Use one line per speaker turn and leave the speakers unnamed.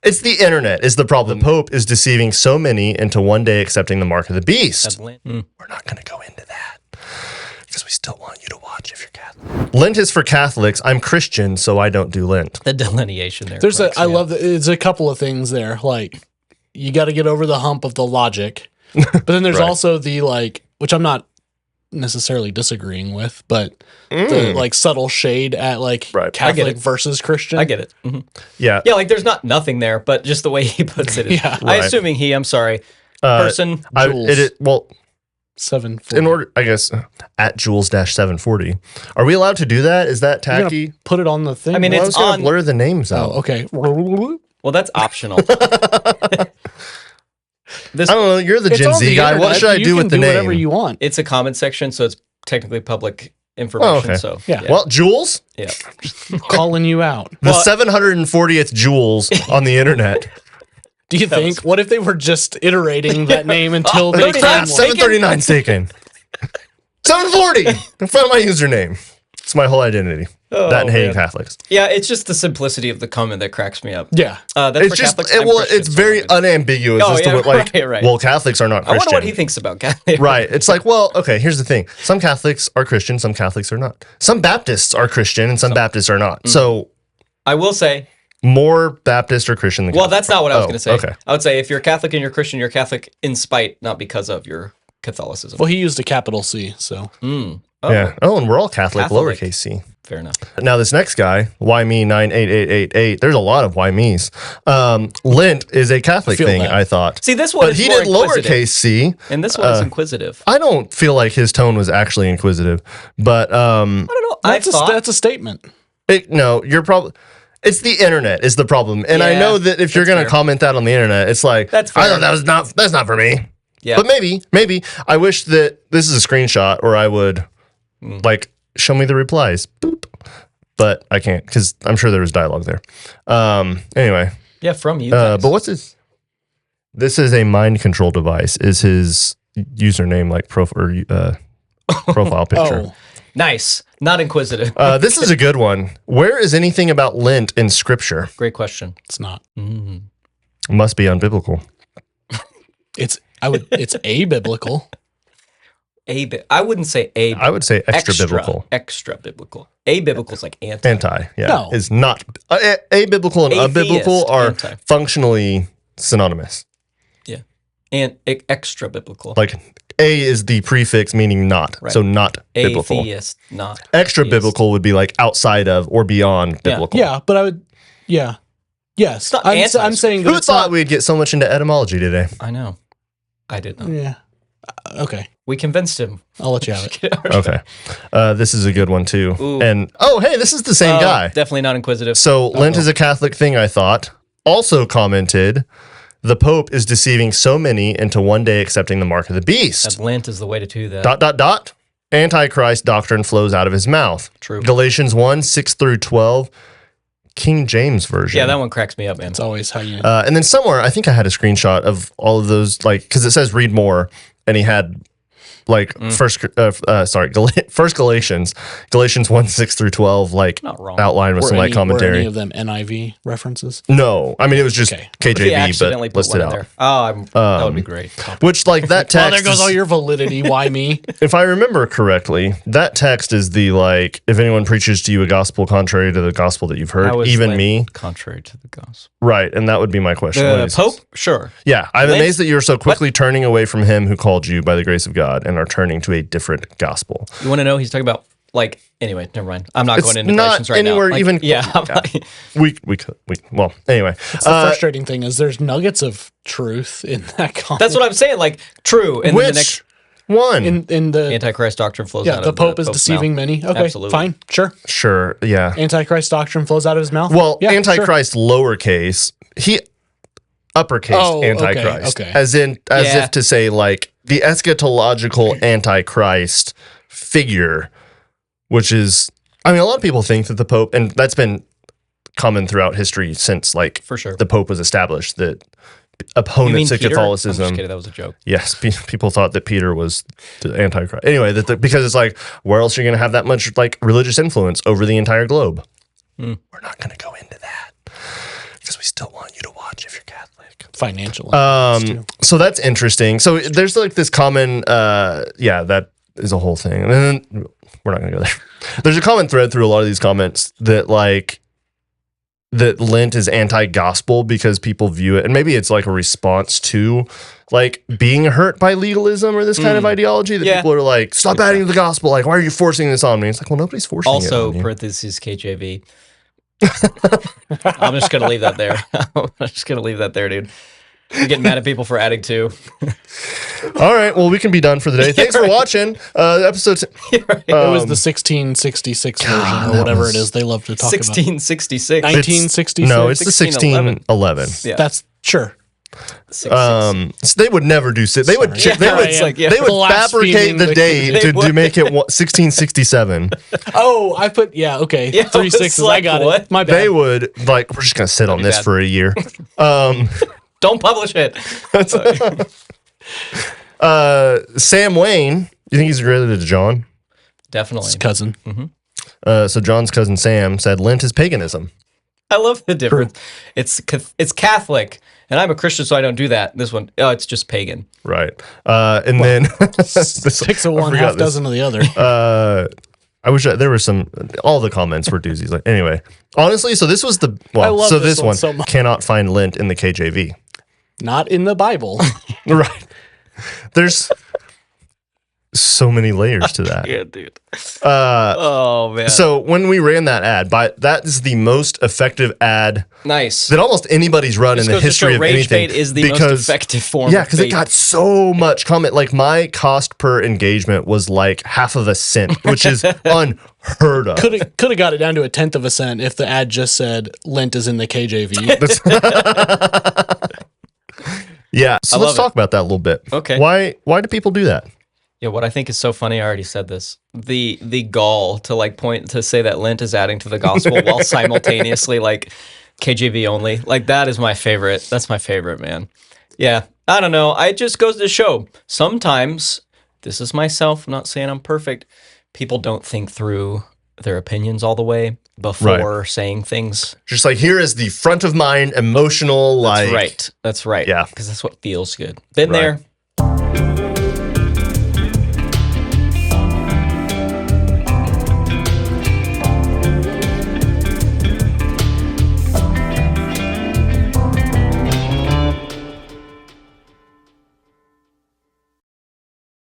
It's the internet is the problem. The Pope is deceiving so many into one day accepting the mark of the beast.
We're
not going to go into that because we still want you to watch if you're Catholic. Lent is for Catholics. I'm Christian, so I don't do Lent.
The delineation there.
I love that. It's a couple of things there. Like, you got to get over the hump of the logic, but then there's also the which I'm not necessarily disagreeing with, but the subtle shade at Catholic versus Christian.
I get it.
Yeah,
like there's not nothing there, but just the way he puts it. Is, I'm assuming I'm sorry, person.
Jules. 740.
In order, I guess, at Jules-740. Are we allowed to do that? Is that tacky?
Put it on the thing.
I mean, it's
on. Blur the names out.
Oh, okay.
Well, that's optional.
I don't know. You're the Gen Z guy. What should I do with the name?
Whatever you want.
It's a comment section, so it's technically public information. So
yeah.
Well, Jules.
Yeah.
Calling you out.
The 740th Jules on the internet.
Do you think? What if they were just iterating that name until they found
739 taken. 740 in front of my username. It's my whole identity. That and hating Catholics.
Yeah, it's just the simplicity of the comment that cracks me up.
Yeah,
that's
it's just it's very unambiguous.
Oh,
as to what,
right.
Well, Catholics are not Christian.
I wonder what he thinks about Catholics.
Right. It's like, well, okay. Here's the thing: some Catholics are Christian, some Catholics are not. Some Baptists are Christian, and some Baptists are not. So,
I will say
more Baptist or Christian than Catholic.
Well, that's not what I was going to say.
Okay.
I would say if you're Catholic and you're Christian, you're Catholic in spite, not because of your Catholicism.
Well, he used a capital C, so.
Yeah. Oh, and we're all Catholic, lowercase c.
Fair enough.
Now, this next guy, why me 98888, there's a lot of why me's. Lent is a Catholic thing, I thought.
See, this one
but
is
he
more
did lowercase c.
And this one is inquisitive.
I don't feel like his tone was actually inquisitive, but
I don't know.
That's a statement.
No, you're probably. It's the internet is the problem, and I know that if you're going to comment that on the internet, it's like
that's fair.
I thought that's not for me.
Yeah,
but maybe I wish that this is a screenshot, or I would show me the replies. Boop. But I can't because I'm sure there was dialogue there. Anyway.
Yeah, from you.
But what's his? This is a mind control device. Is his username profile picture?
Oh.
Nice. Not inquisitive.
This is a good one. Where is anything about Lent in Scripture?
Great question.
It's not.
Must be unbiblical.
It's abiblical.
I wouldn't say
I would say extra biblical.
Extra biblical. Abiblical is like anti.
Yeah.
No.
Is not. Abiblical and unbiblical are functionally synonymous.
Yeah. And extra biblical.
Like A is the prefix meaning not. Right. So not biblical.
Atheist, not.
Extra biblical would be like outside of or beyond biblical.
Yeah, but I would, Yes. I'm saying
who thought we'd get so much into etymology today?
I know. I did not.
Yeah. Okay.
We convinced him.
I'll let you have it.
Okay. This is a good one too.
Ooh.
And hey, this is the same guy.
Definitely not inquisitive.
So Lent is a Catholic thing, I thought. Also commented, the Pope is deceiving so many into one day accepting the mark of the beast.
As Lent is the way to do that. ...
Antichrist doctrine flows out of his mouth.
True.
Galatians 1, 6 through 12. King James version.
Yeah, that one cracks me up, man.
It's always how you.
And then somewhere, I think I had a screenshot of all of those, because it says read more, and he had First Galatians 1, 6 through 12, outlined with some commentary.
Were any of them NIV references?
No, I mean it was just KJV, but listed out.
That would be great.
Which that text.
Oh, there goes all your validity. Why me?
If I remember correctly, that text is the if anyone preaches to you a gospel contrary to the gospel that you've heard, even me.
Contrary to the gospel.
Right, and that would be my question.
The Pope? Sure.
Yeah, I'm amazed that you're so quickly turning away from him who called you by the grace of God and are turning to a different gospel.
You want to know? He's talking about anyway, never mind. I'm not going into Galatians right
anywhere
now.
Even we could anyway.
The frustrating thing is there's nuggets of truth in that comment.
That's what I'm saying. True. And
which
the next
one
in the
Antichrist doctrine flows out of the
Pope is deceiving many. Okay,
absolutely.
fine,
sure, yeah.
Antichrist doctrine flows out of his mouth.
Well, Antichrist lowercase, he uppercase Antichrist,
okay.
as if to say the eschatological Antichrist figure, which is, I mean, a lot of people think that the Pope, and that's been common throughout history since
for sure
the Pope was established, that opponents of Catholicism.
I'm just kidding, that was a joke.
Yes, people thought that Peter was the Antichrist. Anyway, because it's where else are you going to have that much religious influence over the entire globe? We're not going to go into that. because we still want you to watch if you're Catholic.
Financial.
So that's interesting. So there's like this common, that is a whole thing. And then we're not going to go there. There's a common thread through a lot of these comments that Lent is anti-gospel because people view it, and maybe it's like a response to like being hurt by legalism or this kind of ideology that people are like, stop adding to the gospel. Like, why are you forcing this on me? It's like, well, nobody's forcing it on you.
Also, parentheses KJV. I'm just going to leave that there. I'm just going to leave that there, dude. I'm getting mad at people for adding two.
All right. Well, we can be done for the day. Thanks for watching. Episode.
It was the 1666 version or whatever it is they love to talk
1666.
about. 1666.
No, it's the 1611.
Yeah. That's sure.
So they would never do. They would. They would fabricate the date to make it 1667.
Oh, I put okay. Yeah, 3 6s. I got it. My bad.
They would like. We're just gonna sit on this for a year.
Don't publish it.
Sam Wayne. You think he's related to John?
Definitely.
His cousin.
Mm-hmm.
So John's cousin Sam said Lent is paganism.
I love the difference. It's Catholic, and I'm a Christian, so I don't do that. This one, it's just pagan.
Right. And then
6 of one, half dozen of the other.
I wish there were all the comments were doozies. Like, anyway, honestly, so this was this one so cannot find Lent in the KJV.
Not in the Bible.
Right. There's so many layers to that.
Yeah, dude. Oh man.
So when we ran that ad, that is the most effective ad.
Nice.
That almost anybody's run in the history of
rage
anything.
Bait is the most effective form.
Yeah, because it got so much comment. Like my cost per engagement was like half of a cent, which is unheard of.
Could have got it down to 1/10 of a cent if the ad just said Lent is in the KJV.
Yeah. So let's talk about that a little bit.
Okay.
Why do people do that?
Yeah, what I think is so funny, I already said this. The gall to say that Lent is adding to the gospel while simultaneously like KJV only. Like that is my favorite. That's my favorite, man. Yeah. I don't know. It just goes to show. Sometimes, this is myself, I'm not saying I'm perfect. People don't think through their opinions all the way before saying things.
Just like here is the front of mind emotional
That's right.
Yeah.
Because that's what feels good. Been there,